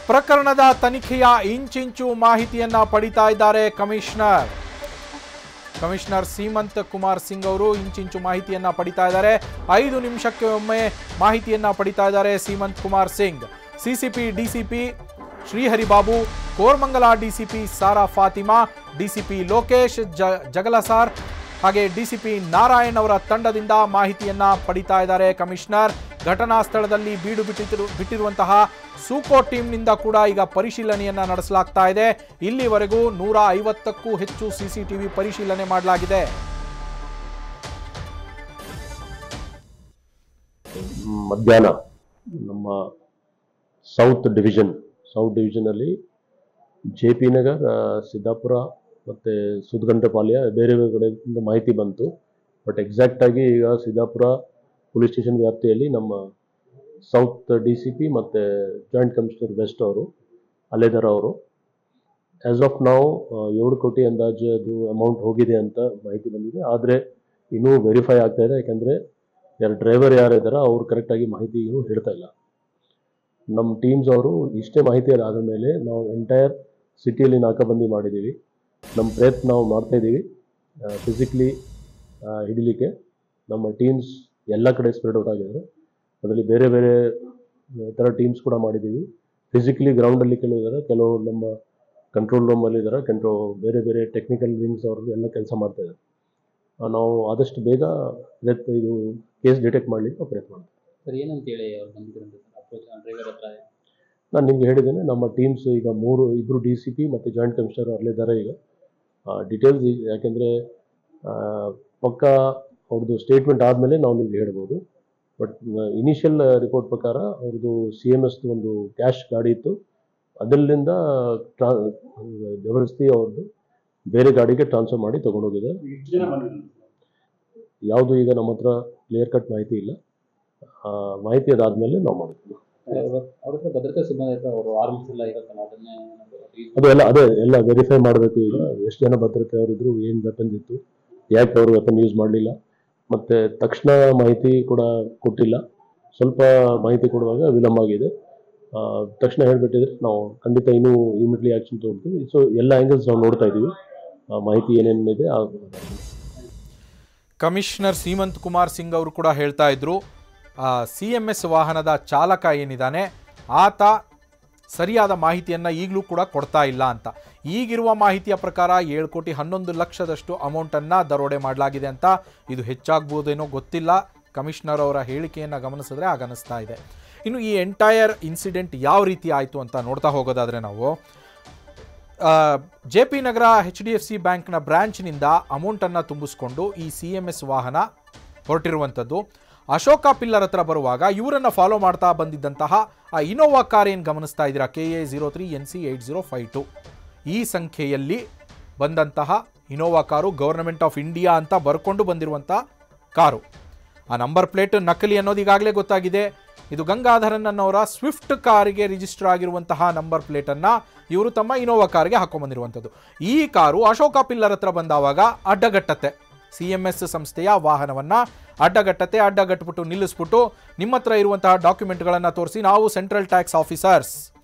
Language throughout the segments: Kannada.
ಪ್ರಕರಣದ ತನಿಖೆಯ ಇಂಚಿಂಚು ಮಾಹಿತಿಯನ್ನ ಪಡಿತಾ ಇದ್ದಾರೆ ಕಮಿಷನರ್ ಸೀಮಂತ್ ಕುಮಾರ್ ಸಿಂಗ್ ಅವರು ಇಂಚಿಂಚು ಮಾಹಿತಿಯನ್ನ ಪಡಿತಾ ಇದ್ದಾರೆ. 5 ನಿಮಿಷಕ್ಕೆ ಒಮ್ಮೆ ಮಾಹಿತಿಯನ್ನ ಪಡಿತಾ ಇದ್ದಾರೆ Seemant Kumar Singh. CCP DCP Sriharibabu, Koramangala DCP Sara Fatima, DCP Lokesh Jagalasar ಹಾಗೆ ಡಿಸಿಪಿ ನಾರಾಯಣ್ ಅವರ ತಂಡದಿಂದ ಮಾಹಿತಿಯನ್ನ ಪಡಿತಾ ಇದ್ದಾರೆ ಕಮಿಷನರ್. ಘಟನಾ ಸ್ಥಳದಲ್ಲಿ ಬೀಡು ಬಿಟ್ಟಿರುವಂತಹ ಸೂಕೋ ಟೀಮ್ನಿಂದ ಕೂಡ ಈಗ ಪರಿಶೀಲನೆಯನ್ನ ನಡೆಸಲಾಗ್ತಾ ಇದೆ. ಇಲ್ಲಿವರೆಗೂ 150ಕ್ಕೂ ಹೆಚ್ಚು ಸಿಸಿಟಿವಿ ಪರಿಶೀಲನೆ ಮಾಡಲಾಗಿದೆ. ಮಧ್ಯಾಹ್ನ ನಮ್ಮ ಸೌತ್ ಡಿವಿಷನ್ ಅಲ್ಲಿ ಜೆಪಿ ನಗರ್, ಸಿದ್ದಾಪುರ ಮತ್ತು ಸುದ್ಗಂಟಪಾಳ್ಯ ಬೇರೆ ಬೇರೆ ಕಡೆಯಿಂದ ಮಾಹಿತಿ ಬಂತು. ಬಟ್ ಎಕ್ಸಾಕ್ಟ್ ಆಗಿ ಈಗ ಸಿದ್ದಾಪುರ ಪೊಲೀಸ್ ಸ್ಟೇಷನ್ ವ್ಯಾಪ್ತಿಯಲ್ಲಿ ನಮ್ಮ ಸೌತ್ ಡಿಸಿಪಿ ಮತ್ತು ಜಾಯಿಂಟ್ ಕಮಿಷನರ್ ವೆಸ್ಟ್ ಅವರು ಅಲ್ಲೇದಾರ ಅವರು ಆ್ಯಸ್ ಆಫ್ ನಾವು 7 ಕೋಟಿ ಅಂದಾಜು ಅದು ಅಮೌಂಟ್ ಹೋಗಿದೆ ಅಂತ ಮಾಹಿತಿ ಬಂದಿದೆ. ಆದರೆ ಇನ್ನೂ ವೆರಿಫೈ ಆಗ್ತಾ ಇದೆ, ಯಾಕಂದರೆ ಡ್ರೈವರ್ ಯಾರಿದ್ದಾರೋ ಅವ್ರು ಕರೆಕ್ಟಾಗಿ ಮಾಹಿತಿ ಇನ್ನೂ ಹೇಳ್ತಾ ಇಲ್ಲ. ನಮ್ಮ ಟೀಮ್ಸ್ ಅವರು ಇಷ್ಟೇ ಮಾಹಿತಿ ಆದ ಮೇಲೆ ನಾವು ಎಂಟೈರ್ ಸಿಟಿಯಲ್ಲಿ ನಾಕಾಬಂದಿ ಮಾಡಿದ್ದೀವಿ. ನಮ್ಮ ಪ್ರಯತ್ನ ನಾವು ಮಾಡ್ತಾಯಿದ್ದೀವಿ ಫಿಸಿಕಲಿ ಹಿಡಿಲಿಕ್ಕೆ. ನಮ್ಮ ಟೀಮ್ಸ್ ಎಲ್ಲ ಕಡೆ ಸ್ಪ್ರೆಡ್ ಔಟ್ ಆಗಿದ್ದಾರೆ. ಅದರಲ್ಲಿ ಬೇರೆ ಬೇರೆ ಥರ ಟೀಮ್ಸ್ ಕೂಡ ಮಾಡಿದ್ದೀವಿ. ಫಿಸಿಕಲಿ ಗ್ರೌಂಡಲ್ಲಿ ಕೆಲವು ಇದ್ದಾರೆ, ಕೆಲವು ನಮ್ಮ ಕಂಟ್ರೋಲ್ ರೂಮಲ್ಲಿ ಇದ್ದಾರೆ, ಬೇರೆ ಬೇರೆ ಟೆಕ್ನಿಕಲ್ ವಿಂಗ್ಸ್ ಅವರು ಎಲ್ಲ ಕೆಲಸ ಮಾಡ್ತಾಯಿದ್ದಾರೆ. ನಾವು ಆದಷ್ಟು ಬೇಗ ಇದು ಕೇಸ್ ಡಿಟೆಕ್ಟ್ ಮಾಡಲಿಕ್ಕೆ ಪ್ರಯತ್ನ ಮಾಡ್ತೀವಿ. ಸರ್, ಏನಂತೇಳಿ ಅವ್ರು ಬಂದಿದ್ದಾರೆ ಡ್ರೈವರ್ ಹತ್ರ? ನಾನು ನಿಮ್ಗೆ ಹೇಳಿದ್ದೇನೆ, ನಮ್ಮ ಟೀಮ್ಸ್ ಈಗ 2 DCP ಮತ್ತು ಜಾಯಿಂಟ್ ಕಮಿಷನರ್ ಅಲ್ಲಿದ್ದಾರೆ. ಈಗ ಡೀಟೇಲ್ಸ್ ಯಾಕೆಂದರೆ ಪಕ್ಕಾ ಅವ್ರದ್ದು ಸ್ಟೇಟ್ಮೆಂಟ್ ಆದಮೇಲೆ ನಾವು ನಿಮ್ಗೆ ಹೇಳ್ಬೋದು. ಬಟ್ ಇನಿಷಿಯಲ್ ರಿಪೋರ್ಟ್ ಪ್ರಕಾರ ಅವ್ರದ್ದು CMS ಒಂದು ಕ್ಯಾಶ್ ಗಾಡಿ ಇತ್ತು, ಅದರಿಂದ ಜಬರ್ದಸ್ತಿ ಅವ್ರದ್ದು ಬೇರೆ ಗಾಡಿಗೆ ಟ್ರಾನ್ಸ್ಫರ್ ಮಾಡಿ ತೊಗೊಂಡೋಗಿದೆ. ಯಾವುದು ಈಗ ನಮ್ಮ ಹತ್ರ ಕ್ಲಿಯರ್ ಕಟ್ ಮಾಹಿತಿ ಇಲ್ಲ. ಮಾಹಿತಿ ಅದಾದಮೇಲೆ ನಾವು ಮಾಡ್ತೀವಿ. ಭದ್ರತಾ ಸಿಬ್ಬಂದಿ ಅವರು ಆರ್ಮ್ಸ್ ಎಲ್ಲ ಇರುತ್ತಲ್ಲ, ಅದೇ ಎಲ್ಲ ವೆರಿಫೈ ಮಾಡಬೇಕು. ಈಗ ಎಷ್ಟು ಜನ ಭದ್ರತೆ ಅವರಿದ್ರು, ಏನು ವೆಪನ್ಸ್ ಇತ್ತು, ಯಾಕೆ ಅವರು ವೆಪನ್ ಯೂಸ್ ಮಾಡಲಿಲ್ಲ, ಮತ್ತು ತಕ್ಷಣ ಮಾಹಿತಿ ಕೂಡ ಕೊಟ್ಟಿಲ್ಲ. ಸ್ವಲ್ಪ ಮಾಹಿತಿ ಕೊಡುವಾಗ ವಿಳಂಬ ಆಗಿದೆ. ತಕ್ಷಣ ಹೇಳಿಬಿಟ್ಟಿದ್ರೆ ನಾವು ಖಂಡಿತ ಇನ್ನೂ ಇಮಿಡಿಯೇಟ್ಲಿ ಆ್ಯಕ್ಷನ್ ತೊಗೊಳ್ತೀವಿ. ಸೊ ಎಲ್ಲ ಆ್ಯಂಗಲ್ಸ್ ನಾವು ನೋಡ್ತಾ ಇದ್ದೀವಿ, ಮಾಹಿತಿ ಏನೇನಿದೆ. ಕಮಿಷನರ್ ಸೀಮಂತ್ ಕುಮಾರ್ ಸಿಂಗ್ ಅವರು ಕೂಡ ಹೇಳ್ತಾ ಇದ್ರು, CMS ವಾಹನದ ಚಾಲಕ ಏನಿದ್ದಾನೆ ಆತ ಸರಿಯಾದ ಮಾಹಿತಿಯನ್ನು ಈಗಲೂ ಕೂಡ ಕೊಡ್ತಾ ಇಲ್ಲ ಅಂತ. ಈಗಿರುವ ಮಾಹಿತಿಯ ಪ್ರಕಾರ 7 ಕೋಟಿ 11 ಲಕ್ಷದಷ್ಟು ಅಮೌಂಟನ್ನು ದರೋಡೆ ಮಾಡಲಾಗಿದೆ ಅಂತ. ಇದು ಹೆಚ್ಚಾಗ್ಬೋದೇನೋ ಗೊತ್ತಿಲ್ಲ. ಕಮಿಷನರ್ ಅವರ ಹೇಳಿಕೆಯನ್ನು ಗಮನಿಸಿದ್ರೆ ಆಗನಿಸ್ತಾ ಇದೆ. ಇನ್ನು ಈ ಎಂಟೈರ್ ಇನ್ಸಿಡೆಂಟ್ ಯಾವ ರೀತಿ ಆಯಿತು ಅಂತ ನೋಡ್ತಾ ಹೋಗೋದಾದರೆ ನಾವು JP ನಗರ HDFC ಬ್ಯಾಂಕ್ನ ಬ್ರ್ಯಾಂಚ್ನಿಂದ ಅಮೌಂಟನ್ನು ತುಂಬಿಸ್ಕೊಂಡು ಈ CMS ವಾಹನ ಹೊರಟಿರುವಂಥದ್ದು. ಅಶೋಕ ಪಿಲ್ಲರ್ ಹತ್ರ ಬರುವಾಗ ಇವರನ್ನು ಫಾಲೋ ಮಾಡ್ತಾ ಬಂದಿದ್ದಂತಹ ಆ ಇನೋವಾ ಕಾರ್ ಏನು ಗಮನಿಸ್ತಾ ಇದ್ದೀರಾ, KA03NC8052 ಈ ಸಂಖ್ಯೆಯಲ್ಲಿ ಬಂದಂತಹ Innova car government of India ಅಂತ ಬರ್ಕೊಂಡು ಬಂದಿರುವಂಥ ಕಾರು. ಆ ನಂಬರ್ ಪ್ಲೇಟ್ ನಕಲಿ ಅನ್ನೋದು ಈಗಾಗಲೇ ಗೊತ್ತಾಗಿದೆ. ಇದು ಗಂಗಾಧರನ್ ಅನ್ನೋರ ಸ್ವಿಫ್ಟ್ ಕಾರಿಗೆ ರಿಜಿಸ್ಟರ್ ಆಗಿರುವಂತಹ ನಂಬರ್ ಪ್ಲೇಟನ್ನು ಇವರು ತಮ್ಮ ಇನೋವಾ ಕಾರ್ಗೆ ಹಾಕೊಂಡ್ಬಂದಿರುವಂಥದ್ದು. ಈ ಕಾರು ಅಶೋಕ ಪಿಲ್ಲರ್ ಹತ್ರ ಬಂದಾವಾಗ ಅಡ್ಡಗಟ್ಟತ್ತೆ, CMS ಸಂಸ್ಥೆಯ ವಾಹನವನ್ನು ಅಡ್ಡಗಟ್ಟಬಿಟ್ಟು ನಿಲ್ಲಿಸ್ಬಿಟ್ಟು ನಿಮ್ಮ ಹತ್ರ ಇರುವಂತಹ ಡಾಕ್ಯುಮೆಂಟ್ಗಳನ್ನು ತೋರಿಸಿ, ನಾವು ಸೆಂಟ್ರಲ್ ಟ್ಯಾಕ್ಸ್ ಆಫೀಸರ್ಸ್,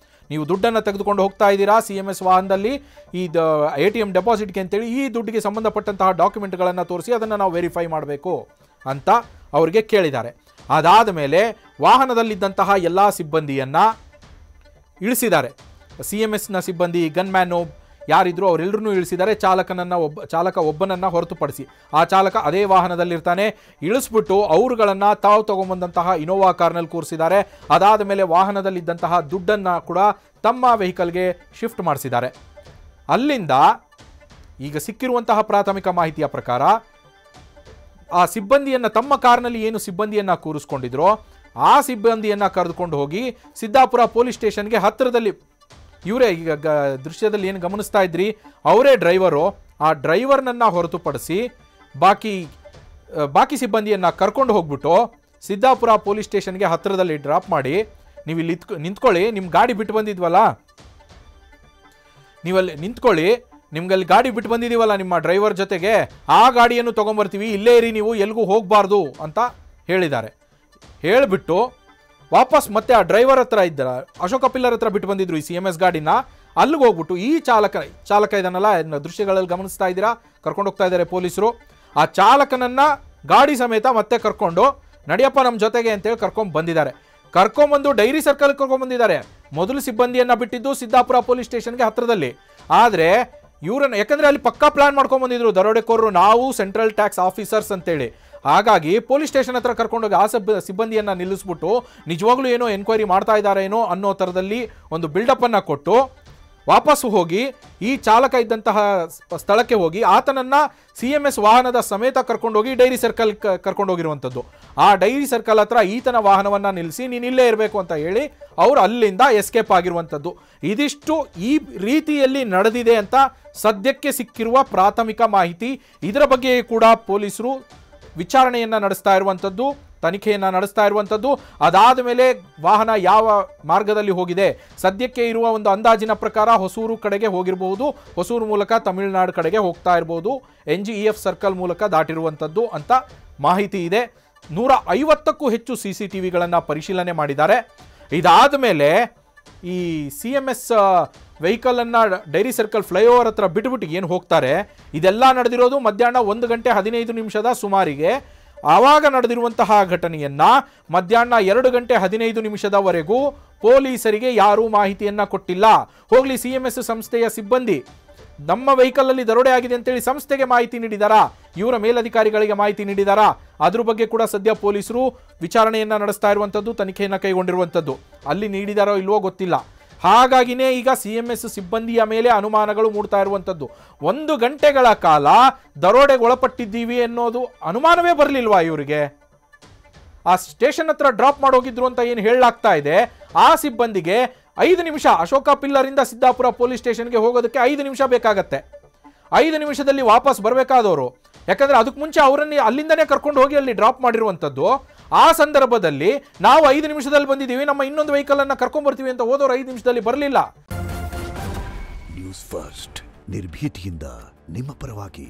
ನೀವು ದುಡ್ಡನ್ನು ತೆಗೆದುಕೊಂಡು ಹೋಗ್ತಾ ಇದ್ದೀರಾ CMS ವಾಹನದಲ್ಲಿ ಇದು ATM ಡೆಪಾಸಿಟ್ಗೆ ಅಂತೇಳಿ, ಈ ದುಡ್ಡಿಗೆ ಸಂಬಂಧಪಟ್ಟಂತಹ ಡಾಕ್ಯುಮೆಂಟ್ಗಳನ್ನು ತೋರಿಸಿ ಅದನ್ನು ನಾವು ವೆರಿಫೈ ಮಾಡಬೇಕು ಅಂತ ಅವರಿಗೆ ಕೇಳಿದ್ದಾರೆ. ಅದಾದ ಮೇಲೆ ವಾಹನದಲ್ಲಿದ್ದಂತಹ ಎಲ್ಲ ಸಿಬ್ಬಂದಿಯನ್ನು ಇಳಿಸಿದ್ದಾರೆ. CMSನ ಸಿಬ್ಬಂದಿ, ಗನ್ಮ್ಯಾನು ಯಾರಿದ್ರು ಅವರೆಲ್ಲರೂ ಇಳಿಸಿದ್ದಾರೆ. ಚಾಲಕ ಒಬ್ಬನನ್ನು ಹೊರತುಪಡಿಸಿ ಆ ಚಾಲಕ ಅದೇ ವಾಹನದಲ್ಲಿರ್ತಾನೆ. ಇಳಿಸ್ಬಿಟ್ಟು ಅವರುಗಳನ್ನು ತಾವು ತಗೊಂಬಂದಂತಹ ಇನೋವಾ ಕಾರ್ನಲ್ಲಿ ಕೂರಿಸಿದ್ದಾರೆ. ಅದಾದ ಮೇಲೆ ವಾಹನದಲ್ಲಿದ್ದಂತಹ ದುಡ್ಡನ್ನು ಕೂಡ ತಮ್ಮ ವೆಹಿಕಲ್ಗೆ ಶಿಫ್ಟ್ ಮಾಡಿಸಿದ್ದಾರೆ. ಅಲ್ಲಿಂದ ಈಗ ಸಿಕ್ಕಿರುವಂತಹ ಪ್ರಾಥಮಿಕ ಮಾಹಿತಿಯ ಪ್ರಕಾರ ಆ ಸಿಬ್ಬಂದಿಯನ್ನು, ತಮ್ಮ ಕಾರ್ನಲ್ಲಿ ಏನು ಸಿಬ್ಬಂದಿಯನ್ನು ಕೂರಿಸ್ಕೊಂಡಿದ್ರೋ ಆ ಸಿಬ್ಬಂದಿಯನ್ನು ಕರೆದುಕೊಂಡು ಹೋಗಿ ಸಿದ್ದಾಪುರ ಪೊಲೀಸ್ ಸ್ಟೇಷನ್ಗೆ ಹತ್ತಿರದಲ್ಲಿ, ಇವರೇ ಈಗ ದೃಶ್ಯದಲ್ಲಿ ಏನು ಗಮನಿಸ್ತಾ ಇದ್ರಿ ಅವರೇ ಡ್ರೈವರು, ಆ ಡ್ರೈವರ್ನನ್ನು ಹೊರತುಪಡಿಸಿ ಬಾಕಿ ಸಿಬ್ಬಂದಿಯನ್ನು ಕರ್ಕೊಂಡು ಹೋಗ್ಬಿಟ್ಟು ಸಿದ್ದಾಪುರ ಪೊಲೀಸ್ ಸ್ಟೇಷನ್ಗೆ ಹತ್ತಿರದಲ್ಲಿ ಡ್ರಾಪ್ ಮಾಡಿ, ನೀವು ಇಲ್ಲಿ ನಿಂತ್ಕೊಳ್ಳಿ, ನಿಮ್ಮ ಗಾಡಿ ಬಿಟ್ಟು ಬಂದಿದ್ವಲ್ಲ, ನೀವಲ್ಲಿ ನಿಂತ್ಕೊಳ್ಳಿ, ನಿಮ್ಗಲ್ಲಿ ಗಾಡಿ ಬಿಟ್ಟು ಬಂದಿದ್ದೀವಲ್ಲ ನಿಮ್ಮ ಡ್ರೈವರ್ ಜೊತೆಗೆ, ಆ ಗಾಡಿಯನ್ನು ತೊಗೊಂಬರ್ತೀವಿ, ಇಲ್ಲೇ ಇರಿ, ನೀವು ಎಲ್ಲಿಗೂ ಹೋಗಬಾರ್ದು ಅಂತ ಹೇಳಿದ್ದಾರೆ. ಹೇಳಿಬಿಟ್ಟು ವಾಪಸ್ ಮತ್ತೆ ಆ ಡ್ರೈವರ್ ಹತ್ರ ಇದ್ದರ ಅಶೋಕ ಪಿಲ್ಲರ್ ಹತ್ರ ಬಿಟ್ಟು ಬಂದಿದ್ರು ಈ CMS ಗಾಡಿನ. ಅಲ್ಲಿಗೆ ಹೋಗ್ಬಿಟ್ಟು ಈ ಚಾಲಕ ಇದನ್ನಲ್ಲ ದೃಶ್ಯಗಳಲ್ಲಿ ಗಮನಿಸ್ತಾ ಇದ್ದೀರಾ, ಕರ್ಕೊಂಡು ಹೋಗ್ತಾ ಇದ್ದಾರೆ ಪೊಲೀಸರು. ಆ ಚಾಲಕನನ್ನ ಗಾಡಿ ಸಮೇತ ಮತ್ತೆ ಕರ್ಕೊಂಡು ನಡಿಯಪ್ಪ ನಮ್ಮ ಜೊತೆಗೆ ಅಂತೇಳಿ ಬಂದಿದ್ದಾರೆ. ಕರ್ಕೊಂಬಂದು ಡೈರಿ ಸರ್ಕಲ್ ಕರ್ಕೊಂಡ್ಬಂದಿದ್ದಾರೆ. ಮೊದಲು ಸಿಬ್ಬಂದಿಯನ್ನ ಬಿಟ್ಟಿದ್ದು ಸಿದ್ದಾಪುರ ಪೊಲೀಸ್ ಸ್ಟೇಷನ್ಗೆ ಹತ್ರದಲ್ಲಿ. ಆದರೆ ಇವರನ್ನ ಯಾಕಂದ್ರೆ ಅಲ್ಲಿ ಪಕ್ಕಾ ಪ್ಲಾನ್ ಮಾಡ್ಕೊಂಡ್ಬಂದಿದ್ರು ದರೋಡೆಕೋರರು, ನಾವು ಸೆಂಟ್ರಲ್ ಟ್ಯಾಕ್ಸ್ ಆಫೀಸರ್ಸ್ ಅಂತೇಳಿ. ಹಾಗಾಗಿ ಪೊಲೀಸ್ ಸ್ಟೇಷನ್ ಹತ್ರ ಕರ್ಕೊಂಡೋಗಿ ಆ ಸಿಬ್ಬಂದಿಯನ್ನ ನಿಲ್ಲಿಸ್ಬಿಟ್ಟು ನಿಜವಾಗ್ಲೂ ಏನೋ ಎನ್ಕ್ವೈರಿ ಮಾಡ್ತಾ ಇದ್ದಾರೇನೋ ಅನ್ನೋ ಥರದಲ್ಲಿ ಒಂದು ಬಿಲ್ಡಪ್ ಅನ್ನ ಕೊಟ್ಟು ವಾಪಸ್ಸು ಹೋಗಿ ಈ ಚಾಲಕ ಇದ್ದಂತಹ ಸ್ಥಳಕ್ಕೆ ಹೋಗಿ ಆತನನ್ನ CMS ವಾಹನದ ಸಮೇತ ಕರ್ಕೊಂಡೋಗಿ ಡೈರಿ ಸರ್ಕಲ್ ಕರ್ಕೊಂಡೋಗಿರುವಂಥದ್ದು. ಆ ಡೈರಿ ಸರ್ಕಲ್ ಹತ್ರ ಈತನ ವಾಹನವನ್ನ ನಿಲ್ಲಿಸಿ ನೀನು ಇಲ್ಲೇ ಇರಬೇಕು ಅಂತ ಹೇಳಿ ಅವರು ಅಲ್ಲಿಂದ ಎಸ್ಕೇಪ್ ಆಗಿರುವಂಥದ್ದು. ಇದಿಷ್ಟು ಈ ರೀತಿಯಲ್ಲಿ ನಡೆದಿದೆ ಅಂತ ಸದ್ಯಕ್ಕೆ ಸಿಕ್ಕಿರುವ ಪ್ರಾಥಮಿಕ ಮಾಹಿತಿ. ಇದರ ಬಗ್ಗೆ ಕೂಡ ಪೊಲೀಸರು ವಿಚಾರಣೆಯನ್ನು ನಡೆಸ್ತಾ ಇರುವಂಥದ್ದು, ತನಿಖೆಯನ್ನು ನಡೆಸ್ತಾ ಇರುವಂಥದ್ದು. ಅದಾದ ಮೇಲೆ ವಾಹನ ಯಾವ ಮಾರ್ಗದಲ್ಲಿ ಹೋಗಿದೆ, ಸದ್ಯಕ್ಕೆ ಇರುವ ಒಂದು ಅಂದಾಜಿನ ಪ್ರಕಾರ ಹೊಸೂರು ಕಡೆಗೆ ಹೋಗಿರಬಹುದು, ಹೊಸೂರು ಮೂಲಕ ತಮಿಳುನಾಡು ಕಡೆಗೆ ಹೋಗ್ತಾ ಇರಬಹುದು, NGEF ಸರ್ಕಲ್ ಮೂಲಕ ದಾಟಿರುವಂಥದ್ದು ಅಂತ ಮಾಹಿತಿ ಇದೆ. 150ಕ್ಕೂ ಹೆಚ್ಚು CCTVಗಳನ್ನು ಪರಿಶೀಲನೆ ಮಾಡಿದ್ದಾರೆ. ಇದಾದ ಮೇಲೆ ಈ CMS ವೆಹಿಕಲನ್ನು ಡೈರಿ ಸರ್ಕಲ್ ಫ್ಲೈಓವರ್ ಹತ್ರ ಬಿಟ್ಬಿಟ್ಟು ಏನು ಹೋಗ್ತಾರೆ, ಇದೆಲ್ಲ ನಡೆದಿರೋದು ಮಧ್ಯಾಹ್ನ 1:15 ಸುಮಾರಿಗೆ. ಆವಾಗ ನಡೆದಿರುವಂತಹ ಘಟನೆಯನ್ನ ಮಧ್ಯಾಹ್ನ 2:15 ಪೊಲೀಸರಿಗೆ ಯಾರೂ ಮಾಹಿತಿಯನ್ನ ಕೊಟ್ಟಿಲ್ಲ. ಹೋಗ್ಲಿ CMS ಸಂಸ್ಥೆಯ ಸಿಬ್ಬಂದಿ ನಮ್ಮ ವೆಹಿಕಲ್ ಅಲ್ಲಿ ದರೋಡೆ ಆಗಿದೆ ಅಂತೇಳಿ ಸಂಸ್ಥೆಗೆ ಮಾಹಿತಿ ನೀಡಿದಾರಾ, ಇವರ ಮೇಲಧಿಕಾರಿಗಳಿಗೆ ಮಾಹಿತಿ ನೀಡಿದಾರಾ, ಅದ್ರ ಬಗ್ಗೆ ಕೂಡ ಸದ್ಯ ಪೊಲೀಸರು ವಿಚಾರಣೆಯನ್ನ ನಡೆಸ್ತಾ ಇರುವಂಥದ್ದು, ತನಿಖೆಯನ್ನು ಕೈಗೊಂಡಿರುವಂಥದ್ದು. ಅಲ್ಲಿ ನೀಡಿದಾರೋ ಇಲ್ವೋ ಗೊತ್ತಿಲ್ಲ. ಹಾಗಾಗಿನೇ ಈಗ CMS ಸಿಬ್ಬಂದಿಯ ಮೇಲೆ ಅನುಮಾನಗಳು ಮೂಡ್ತಾ ಇರುವಂಥದ್ದು. 1 ಗಂಟೆಗಳ ಕಾಲ ದರೋಡೆಗೊಳಪಟ್ಟಿದ್ದೀವಿ ಅನ್ನೋದು ಅನುಮಾನವೇ ಬರಲಿಲ್ವಾ ಇವರಿಗೆ? ಆ ಸ್ಟೇಷನ್ ಹತ್ರ ಡ್ರಾಪ್ ಮಾಡೋಗಿದ್ರು ಅಂತ ಏನು ಹೇಳಲಾಗ್ತಾ ಇದೆ, ಆ ಸಿಬ್ಬಂದಿಗೆ 5 ನಿಮಿಷ ಅಶೋಕ ಪಿಲ್ಲರಿಂದ ಸಿದ್ದಾಪುರ ಪೊಲೀಸ್ ಸ್ಟೇಷನ್ಗೆ ಹೋಗೋದಕ್ಕೆ 5 ನಿಮಿಷ ಬೇಕಾಗತ್ತೆ. 5 ನಿಮಿಷದಲ್ಲಿ ವಾಪಸ್ ಬರಬೇಕಾದವರು, ಯಾಕಂದ್ರೆ ಅದಕ್ಕೆ ಮುಂಚೆ ಅವರನ್ನೇ ಅಲ್ಲಿಂದನೇ ಕರ್ಕೊಂಡು ಹೋಗಿ ಅಲ್ಲಿ ಡ್ರಾಪ್ ಮಾಡಿರುವಂಥದ್ದು. ಆ ಸಂದರ್ಭದಲ್ಲಿ ನಾವು 5 ನಿಮಿಷದಲ್ಲಿ ಬಂದಿದ್ದೀವಿ, ನಮ್ಮ ಇನ್ನೊಂದು ವೆಹಿಕಲ್ ಅನ್ನ ಕರ್ಕೊಂಡ್ ಬರ್ತೀವಿ ಅಂತ ಹೋದವರು 5 ನಿಮಿಷದಲ್ಲಿ ಬರಲಿಲ್ಲ. ನ್ಯೂಸ್ ಫಸ್ಟ್ ನಿರ್ಭೀತಿಯಿಂದ ನಿಮ್ಮ ಪರವಾಗಿ.